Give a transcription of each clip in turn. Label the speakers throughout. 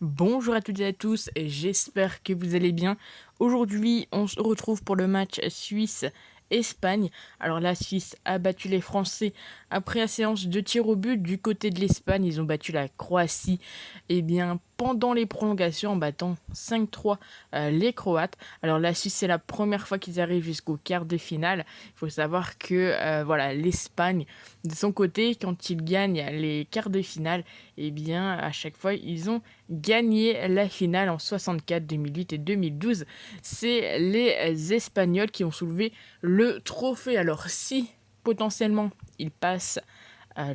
Speaker 1: Bonjour à toutes et à tous, et j'espère que vous allez bien. Aujourd'hui, on se retrouve pour le match Suisse-Espagne. Alors la Suisse a battu les Français après la séance de tir au but. Du côté de l'Espagne, ils ont battu la Croatie pendant les prolongations en battant 5-3 les Croates. Alors la Suisse, c'est la première fois qu'ils arrivent jusqu'au quart de finale. Il faut savoir que l'Espagne, de son côté, quand ils gagnent les quarts de finale, à chaque fois, ils ont gagné la finale en 64, 2008 et 2012. C'est les Espagnols qui ont soulevé le trophée. Alors si potentiellement ils passent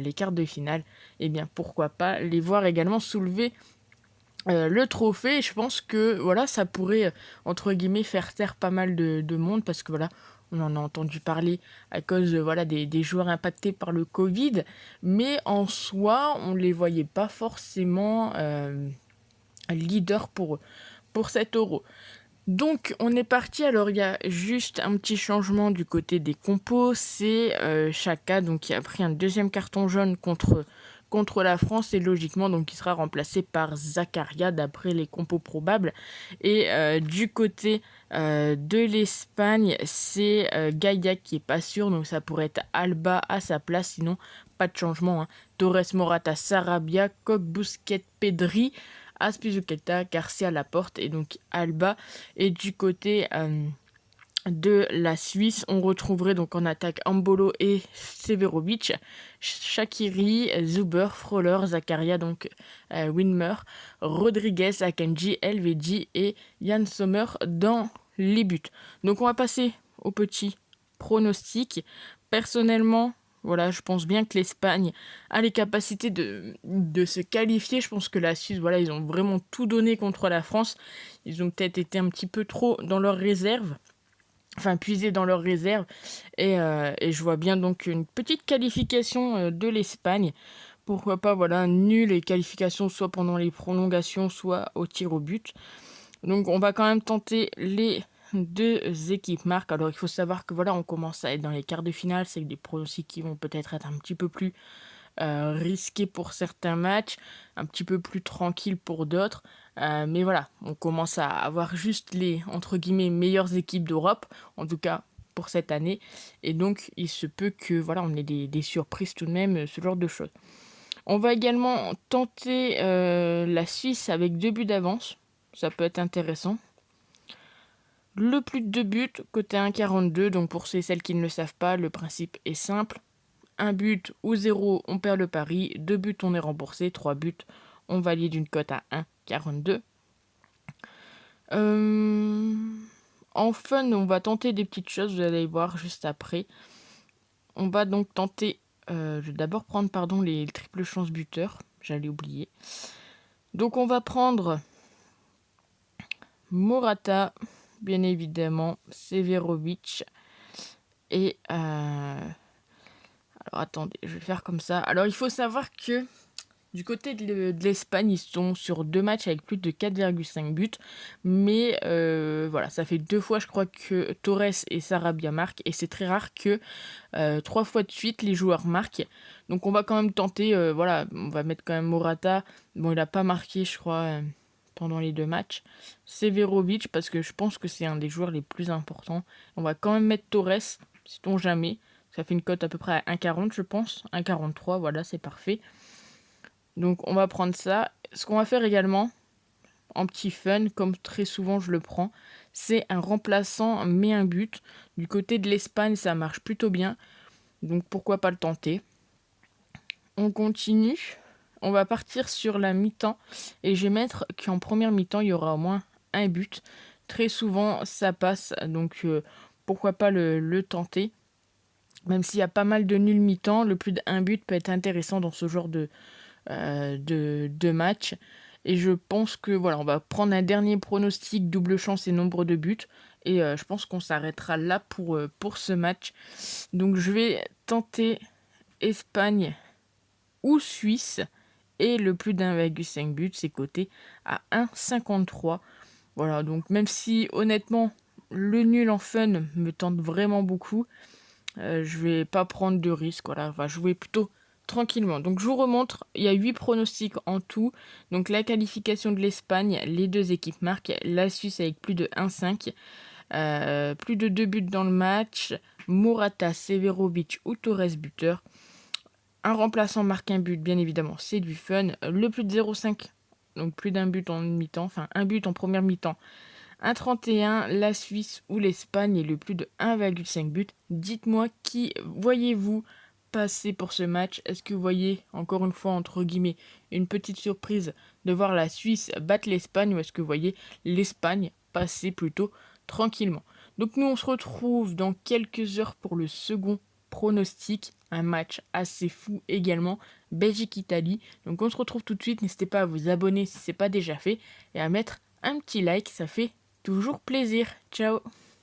Speaker 1: les quarts de finale, pourquoi pas les voir également soulever le trophée. Je pense que ça pourrait entre guillemets faire taire pas mal de monde parce que on en a entendu parler à cause des joueurs impactés par le Covid, mais en soi on les voyait pas forcément leader pour cet euro. Donc on est parti. Alors il y a juste un petit changement du côté des compos, c'est Xhaka donc qui a pris un deuxième carton jaune contre la France et logiquement donc il sera remplacé par Zakaria d'après les compos probables. Et du côté de l'Espagne, c'est Gaïa qui est pas sûr, donc ça pourrait être Alba à sa place, sinon pas de changement, hein. Torres, Morata, Sarabia, Koch, Busquets, Pedri, Azpilicueta, Garcia, Laporte et donc Alba. Et du côté de la Suisse, on retrouverait donc en attaque Ambolo et Severovic, Shaqiri, Zuber, Freuler, Zakaria, donc Winmer, Rodriguez, Akanji, LVG et Yann Sommer dans les buts. Donc on va passer au petit pronostic. Personnellement, je pense bien que l'Espagne a les capacités de se qualifier. Je pense que la Suisse, ils ont vraiment tout donné contre la France. Ils ont peut-être été un petit peu trop dans leurs réserves. Puisés dans leurs réserves. Et je vois bien donc une petite qualification de l'Espagne. Pourquoi pas, nul et qualification soit pendant les prolongations, soit au tir au but. Donc on va quand même tenter les deux équipes marques. Alors il faut savoir que on commence à être dans les quarts de finale, c'est des pronostics qui vont peut-être être un petit peu plus risqués pour certains matchs, un petit peu plus tranquilles pour d'autres. Mais on commence à avoir juste les entre guillemets meilleures équipes d'Europe, en tout cas pour cette année. Et donc il se peut que on ait des surprises tout de même, ce genre de choses. On va également tenter la Suisse avec 2 buts d'avance. Ça peut être intéressant. Le plus de 2 buts, côté 1,42. Donc pour ceux et celles qui ne le savent pas, le principe est simple. 1 but ou 0, on perd le pari. 2 buts, on est remboursé. 3 buts, on valide une cote à 1,42. En fun, on va tenter des petites choses, vous allez voir juste après. On va donc tenter... je vais d'abord prendre les triples chances buteurs. J'allais oublier. Donc on va prendre Morata, bien évidemment, Severovic et... Alors attendez, je vais faire comme ça. Alors il faut savoir que du côté de l'Espagne, ils sont sur 2 matchs avec plus de 4,5 buts. Mais ça fait 2 fois, je crois, que Torres et Sarabia marquent. Et c'est très rare que 3 fois de suite, les joueurs marquent. Donc on va quand même tenter, on va mettre quand même Morata. Bon, il n'a pas marqué, je crois, pendant les 2 matchs. Severovic, parce que je pense que c'est un des joueurs les plus importants. On va quand même mettre Torres, sait-on jamais. Ça fait une cote à peu près à 1,40, je pense. 1,43, voilà, c'est parfait. Donc on va prendre ça. Ce qu'on va faire également, en petit fun, comme très souvent je le prends, c'est un remplaçant mais un but. Du côté de l'Espagne, ça marche plutôt bien. Donc pourquoi pas le tenter. On continue. On va partir sur la mi-temps. Et je vais mettre qu'en première mi-temps, il y aura au moins un but. Très souvent, ça passe. Donc pourquoi pas le tenter. Même s'il y a pas mal de nuls mi-temps, le plus d'un but peut être intéressant dans ce genre de match. Et je pense que on va prendre un dernier pronostic, double chance et nombre de buts. Et je pense qu'on s'arrêtera là pour ce match. Donc je vais tenter Espagne ou Suisse. Et le plus d'1,5 but, c'est coté à 1,53. Voilà, donc même si honnêtement, le nul en fun me tente vraiment beaucoup, je vais pas prendre de risque. On va jouer plutôt tranquillement. Donc je vous remontre, il y a 8 pronostics en tout. Donc la qualification de l'Espagne, les deux équipes marquent. La Suisse avec plus de 1,5. Plus de 2 buts dans le match. Morata, Severovic ou Torres buteur. Un remplaçant marque un but, bien évidemment, c'est du fun. Le plus de 0,5, donc plus d'un but en mi-temps, enfin un but en première mi-temps. 1,31, la Suisse ou l'Espagne et le plus de 1,5 but. Dites-moi qui voyez-vous passer pour ce match. Est-ce que vous voyez, encore une fois, entre guillemets, une petite surprise de voir la Suisse battre l'Espagne ou est-ce que vous voyez l'Espagne passer plutôt tranquillement? Donc nous, on se retrouve dans quelques heures pour le second pronostic. Un match assez fou également, Belgique-Italie. Donc on se retrouve tout de suite. N'hésitez pas à vous abonner si ce n'est pas déjà fait et à mettre un petit like, ça fait toujours plaisir. Ciao!